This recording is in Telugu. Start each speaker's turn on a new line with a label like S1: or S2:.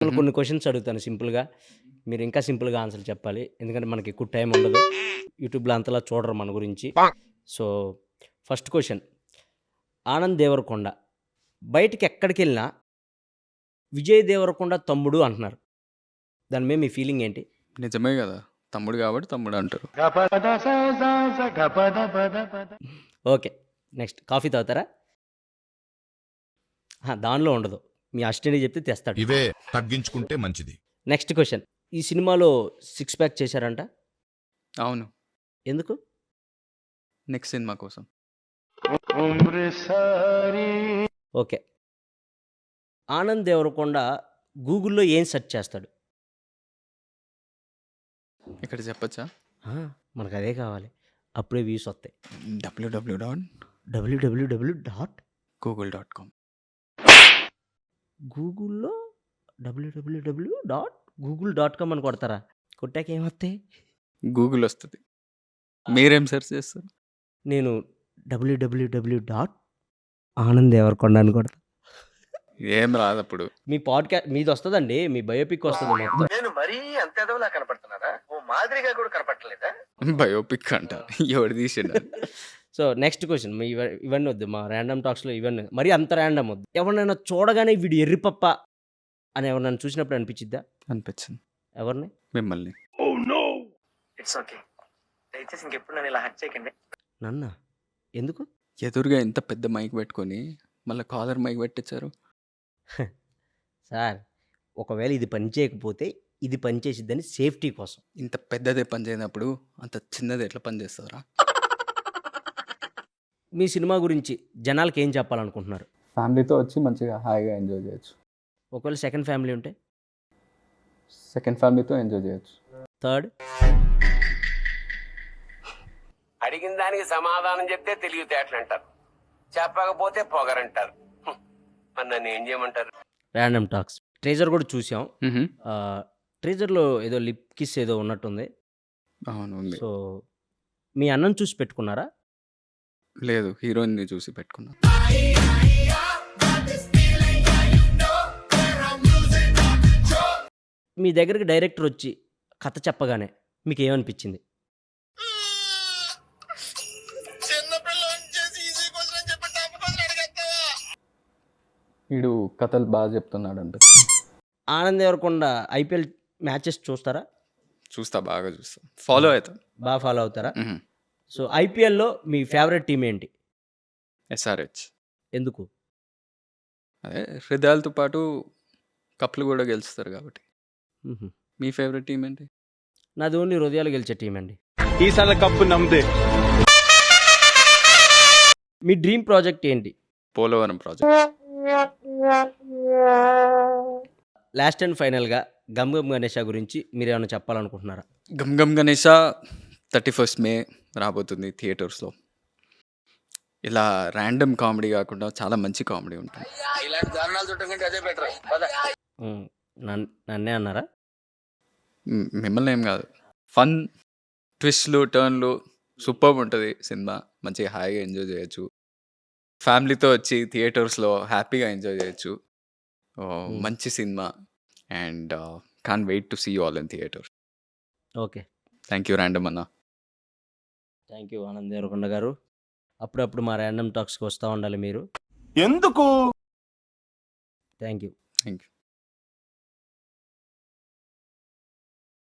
S1: కొన్ని క్వశ్చన్స్ అడుగుతాను సింపుల్‌గా. మీరు ఇంకా సింపుల్‌గా ఆన్సర్ చెప్పాలి. ఎందుకంటే మనకి ఎక్కువ టైం ఉండదు. యూట్యూబ్‌లో అంతలా చూడరు మన గురించి. So, first question 'Anand Deverakonda' బయటికెక్కడికెళ్ళినా 'విజయ్ దేవరకొండ తమ్ముడు' అంటున్నారు. దాని మీద మీ ఫీలింగ్ ఏంటి?
S2: నిజమే గదా! తమ్ముడు గాబట్టి తమ్ముడు అంటారు.
S1: ఓకే. నెక్స్ట్ కాఫీ తాగుతారా? దానిలో ఉండదు. మీ అసిస్టెంట్‌కి చెప్తే తెస్తాడు.
S3: ఇవే తగ్గించుకుంటే మంచిది.
S1: Next question. ఈ సినిమాలో సిక్స్ ప్యాక్ చేశారంట.
S2: అవును.
S1: ఎందుకు?
S2: నెక్స్ట్ సినిమా కోసం.
S1: ఓకే. ఆనంద్ దేవరకొండ గూగుల్‌లో ఏం సెర్చ్ చేస్తాడు?
S2: ఇక్కడ చెప్పొచ్చా?
S1: మనకదే కావాలి. అప్పుడే వ్యూస్ వస్తాయి.
S2: www.google.com
S1: గూగుల్‌లో www.google.com అని కొడతారా? కొట్టాక ఏమొస్తాయి?
S2: గూగుల్ వస్తది. మీరేం సెర్చ్ చేస్తారు?
S1: నేను www.ఆనంద్దేవరకొండ అని కొడతా.
S2: ఏం రాదప్పుడు.
S1: మీ మీదొస్తదండి. మీ బయోపిక్ వస్తది మొత్తం.
S4: నేను మరీ అంత ఎదవలా కనపడుతున్నారా? ఓ మాదిరిగా కూడా కనపడలేదా?
S2: బయోపిక్ అంట. ఎవడు తీసిండు అది?
S1: So, next question. ఇవన్నీ వద్దు. మా ర్యాండమ్ టాక్స్‌లో ఇవన్నీ మరీ అంత ర్యాండమ్ వద్దు. ఎవరినైనా చూడగానే వీడు ఎర్రిపప్ప అని ఎవరినైనా చూసినప్పుడు అనిపించిద్దా?
S2: అనిపించింది.
S1: ఎవరిని?
S2: మిమ్మల్ని.
S4: It's okay. దయచేసి ఇంకెప్పుడు నన్ను ఇలా హర్ట్ చేయకండి.
S1: నన్నా? ఎందుకు?
S2: ఎదురుగా ఇంత పెద్ద మైక్ పెట్టుకొని మళ్ళా కాలర్ మైక్ పెట్టించారు.
S1: సార్, ఒకవేళ ఇది పని చేయకపోతే ఇది పని చేసిద్దని సేఫ్టీ కోసం.
S2: ఇంత పెద్దదే పని చేయనప్పుడు అంత చిన్నది ఎట్లా పని చేస్తారా?
S1: మీ సినిమా గురించి జనాలకి ఏం చెప్పాలనుకుంటున్నారు?
S5: ఫ్యామిలీతో వచ్చి మంచిగా హాయిగా ఎంజాయ్ చేయొచ్చు.
S1: ఒకవేళ సెకండ్ ఫ్యామిలీ ఉంటే?
S5: సెకండ్ ఫ్యామిలీతో ఎంజాయ్ చేయొచ్చు.
S1: థర్డ్?
S6: అడిగిన దానికి సమాధానం చెప్తే తెలివితేటలు అంటారు, చెప్పకపోతే పొగరంటారు. మరి నన్ను ఏం చేయమంటారు?
S1: ర్యాండమ్ టాక్స్ ట్రేజర్ కూడా చూసాం.
S2: మ్హూ.
S1: ట్రేజర్లో ఏదో లిప్ కిస్ ఏదో ఉన్నట్టుంది.
S2: అవును ఉంది.
S1: సో, మీ అన్నం చూసి పెట్టుకున్నారా?
S2: లేదు, హీరోయిన్ని చూసి పెట్టుకున్నా.
S1: మీ దగ్గరికి డైరెక్టర్ వచ్చి కథ చెప్పగానే మీకు ఏమనిపించింది?
S5: వీడు కథలు బాగా చెప్తున్నాడు అంటే.
S1: ఆనంద్ దేవరకొండ ఐపీఎల్ మ్యాచెస్ చూస్తారా?
S2: చూస్తా, బాగా చూస్తా, ఫాలో అవుతా.
S1: బాగా ఫాలో అవుతారా? సో, ఐపీఎల్‌లో మీ ఫేవరెట్ టీం ఏంటి?
S2: ఎస్ఆర్హెచ్.
S1: ఎందుకు?
S2: అదే హృదయాలతో పాటు కప్లు కూడా గెలుస్తారు కాబట్టి.
S1: హుహు.
S2: మీ ఫేవరెట్ టీం ఏంటి?
S1: నాది ఓన్లీ హృదయాలు గెలిచే టీం అండి.
S7: ఈసారి కప్పు నమ్మదే.
S1: మీ డ్రీమ్ ప్రాజెక్ట్ ఏంటి?
S2: పోలవరం ప్రాజెక్ట్.
S1: లాస్ట్ అండ్ ఫైనల్‌గా 'గమ్ గమ్ గణేష' గురించి మీరేమైనా చెప్పాలనుకుంటున్నారా?
S2: గమ్ గమ్ గణేష 31st May రాబోతుంది థియేటర్స్లో. ఇలా ర్యాండమ్ కామెడీ కాకుండా చాలా మంచి కామెడీ ఉంటుంది.
S4: ఇలాంటి దారుణాలు చూడటం కంటే అదే బెటర్.
S1: నన్నే అన్నారా?
S2: మిమ్మల్ని ఏం కాదు. ఫన్, ట్విస్ట్లు, టర్న్లు సూపర్బ్ ఉంటుంది సినిమా. మంచిగా హాయిగా ఎంజాయ్ చేయొచ్చు. ఫ్యామిలీతో వచ్చి థియేటర్స్లో హ్యాపీగా ఎంజాయ్ చేయొచ్చు. మంచి cinema and can't wait to see you all in theatre.
S1: Okay.
S2: Thank you random అన్న.
S1: Thank you Anand Devarakonda garu. అప్పుడప్పుడు మా ర్యాండమ్ టాక్స్‌కి వస్తా ఉండాలి మీరు.
S7: ఎందుకు?
S1: Thank you.
S2: Thank you.